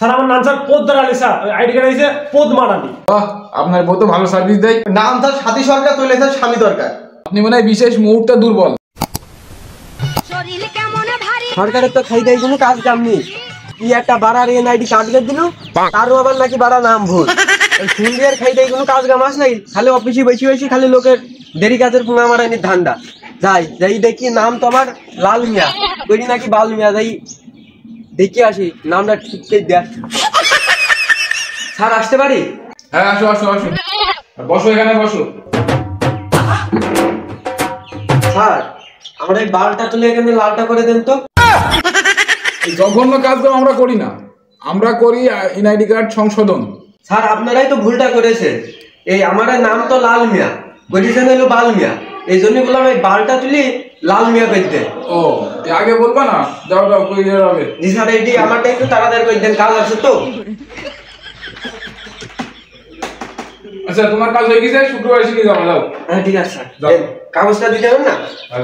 Sir আমার নাম sir Poddar Ali sir, ID card আছে পদ্মার আলী। আপনার বউ তো ভালো সার্ভিস দেয়। নাম স্যার সাথী সরকার, তৈলে স্যার স্বামী দরকার। আপনি মনে হয় বিশেষ মুহূর্তে দুর্বল। সরকারের তো খাই দেয় কোনো কাজ কাম নেই। কি একটা বাড়ার এনআইডি কার্ড করে দিল, তারও আবার নাকি বাড়া নাম ভুল। সুন্দর খাই দেয় কোনো কাজ কাম আস নাই, খালি অফিসে বসে বসে খালি লোকের দেরি কাজের পুঙ্গা মারানি ধান্দা। যাই যাই দেখি নাম তো আমার লাল মিয়া, করি নাকি বাল মিয়া। যাই দেখি আসি নামটা ঠিক করে দেখ। স্যার আসতে পারি? হ্যাঁ আসো আসো আসো, বসো এখানে বসো। স্যার আমরা এই বালটা তুলে এখানে লালটা করে দেন তো। এই জঘন্য কাজগুলো আমরা করি না, আমরা করি এনআইডি কার্ড সংশোধন। স্যার আপনারাই তো ভুলটা করেছেন। এই আমার নাম তো লাল মিয়া, করেছেন হলো বাল মিয়া। এই জন্য বললাম এই বালটা তুলি লাল মিয়া করে দেন। ও আগে বলবা না? যাও যাও কই যাবে। জি স্যার, এটি আমারটা একটু তাড়াতাড়ি করে দেন, কাজ আছে তো। আচ্ছা তোমার কাজ হয়ে গেছে, শুক্রবার শিখে যাবো। যাও। হ্যাঁ ঠিক আছে যাও। স্যার, কাগজটা দিতে হবে না?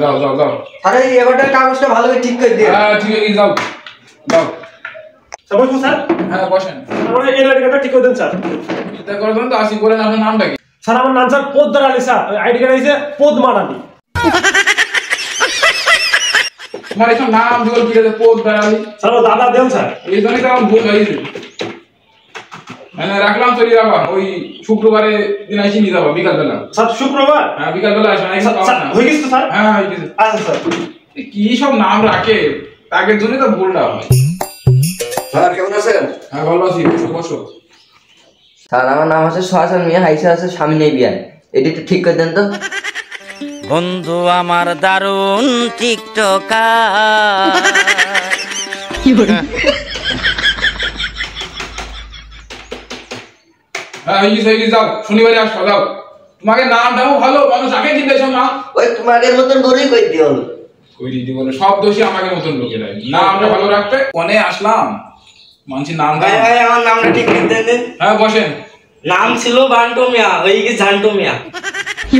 যাও যাও যাও। স্যার এই এবারটার কাগজটা ভালো করে ঠিক করে দিয়ে। হ্যাঁ ঠিক আছে, যাও যাও। স্যার বসুন স্যার, হ্যাঁ বসেন। আমার এনআইডি কার্ডটা ঠিক করে দেন স্যার। এটা করবেন তো আসি করে। আপনার নামটা কি? স্যার আমার নাম sir Poddar Ali sir, ID card আছে পদ্মার আলী। তোমার এইসব নাম যুগল পিড়ে পোদ্দার আলী। স্যার ও দাদা দেন স্যার। এই জন্যই তো আমার ভুল হয়েছে। মানে রাখলাম চলি যাবা, ওই শুক্রবারে দিন আইসি নিয়ে যাবা বিকালবেলা। স্যার শুক্রবার? হ্যাঁ বিকালবেলা আসবেন। স্যার হয়ে গেছে তো স্যার? হ্যাঁ হয়ে গেছে। আচ্ছা স্যার। কি সব নাম রাখে, তাদের জন্যই তো ভুলটা হয়। স্যার কেমন আছেন? হ্যাঁ ভালো আছি, বসো বসো। স্যার আমার নাম আছে সোহাসান মিয়া, হাইসা আছে স্বামী নেই বিয়ার। এটি একটু ঠিক করে দেন তো। বন্ধু আমার দারুণ টিকটকার। হ্যাঁ হয়ে গেছে যাও, শনিবারে আসো যাও। তোমাকে নামটাও ভালো, মানুষ আগে চিন্তা এসব নাম। ওই তোমাদের মতন করেই কই দিও। কই দিদি বলে সব দোষী আমাকে মতন লোকেরাই। নামটা ভালো রাখতে কোনে আসলাম, মানুষের নাম। ভাই ভাই আমার নামটা ঠিক করে দেন। হ্যাঁ বসেন। নাম ছিল বান্টু মিয়া, হয়ে গেছে ঝান্টু মিয়া। কি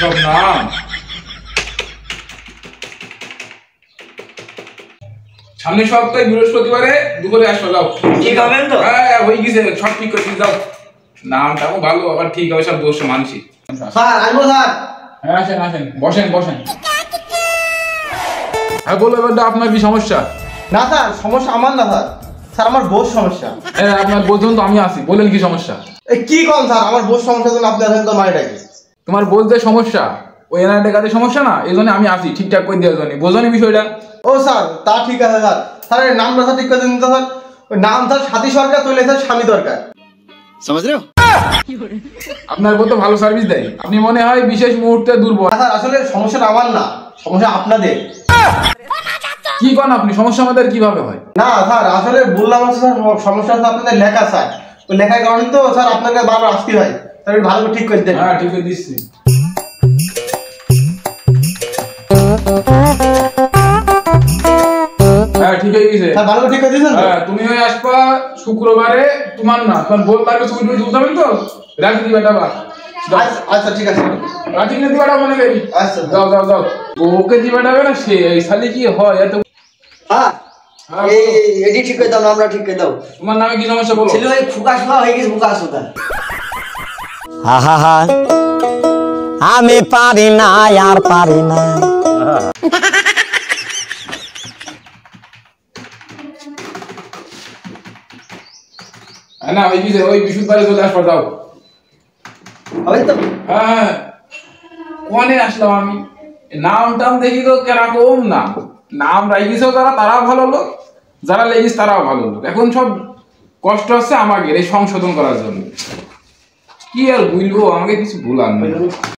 সব নাম। সামনের সপ্তাহে বৃহস্পতিবারে দুপুরে আসো যাও। ঠিক হবেন তো? হ্যাঁ হয়ে গেছে, সব ঠিক করে দিয়ে যাও। নামটাও ভালো, আবার ঠিক হবে, সব দোষ মানছি। স্যার আসবো স্যার। হ্যাঁ আসেন আসেন, বসেন বসেন। হ্যাঁ বলো এবার আপনার কি সমস্যা? না স্যার সমস্যা আমার না স্যার, স্যার আমার বউর সমস্যা। হ্যাঁ আপনার বোঝুন তো আমি আসি, বলেন কি সমস্যা? এই কি কম স্যার, আমার বউর সমস্যা জন্য আপনি আসেন তো মায়েটাকে। তোমার বলতে সমস্যা ওই এনআইডি কার্ডের সমস্যা না, এই জন্য আমি আসি ঠিকঠাক করে দেওয়ার জন্য। বোঝনি বিষয়টা? ও স্যার তা ঠিক আছে স্যার, স্যার এর নামটা স্যার ঠিক করে দিন তো স্যার। ওই নাম স্যার সাথী সরকার, তৈলে স্যার স্বামী দরকার। আপনার বউ তো ভালো সার্ভিস দেয়, আপনি মনে হয় বিশেষ মুহূর্তে দুর্বল। স্যার আসলে সমস্যাটা আমার না, সমস্যা আপনাদের। কি করেন আপনি? সমস্যা আমাদের কিভাবে হয়? না স্যার আসলে বললাম স্যার, সমস্যা হচ্ছে আপনাদের লেখা স্যার, তো লেখার কারণে তো স্যার আপনাকে বারবার আসতে হয়। স্যার একটু ভালো করে ঠিক করে দেন। হ্যাঁ ঠিক করে দিচ্ছি। হ্যাঁ ঠিক হয়ে গেছে। স্যার ভালো করে ঠিক করে দিয়েছেন তো? হ্যাঁ তুমি ওই আসবা শুক্রবারে, তোমার না তোমার বল তারকে ছবি টবি তুলতে হবে তো, রাখি দিবা টাকা। আচ্ছা ঠিক আছে। রাখি না দিবাটা মনে করি। আচ্ছা যাও যাও যাও। ওকে দিবাটা হবে না, সে এই সালে কি হয় এত। হ্যাঁ হ্যাঁ, এই বলো। এটি ঠিক করে দাও, নামটা ঠিক করে দাও। তোমার নামে কি সমস্যা বলো? ছিল ওই ফুকাস খাওয়া হয়ে গেছে, ফুকাস ওটা। আহা আমি পারি না আর পারি না। হ্যাঁ না হয়ে গেছে, ওই বৃহস্পতিবারে চলে আসবা। যাও। হবে তো? হ্যাঁ কোনে আসলাম আমি, নাম টাম দেখি তো কেরকম নাম। নাম রাখিস যারা তারাও ভালো লোক, যারা লেগিস তারাও ভালো লোক। এখন সব কষ্ট হচ্ছে আমাকে এই সংশোধন করার জন্য। কি আর বলবো, আমাকে কিছু বলার নেই।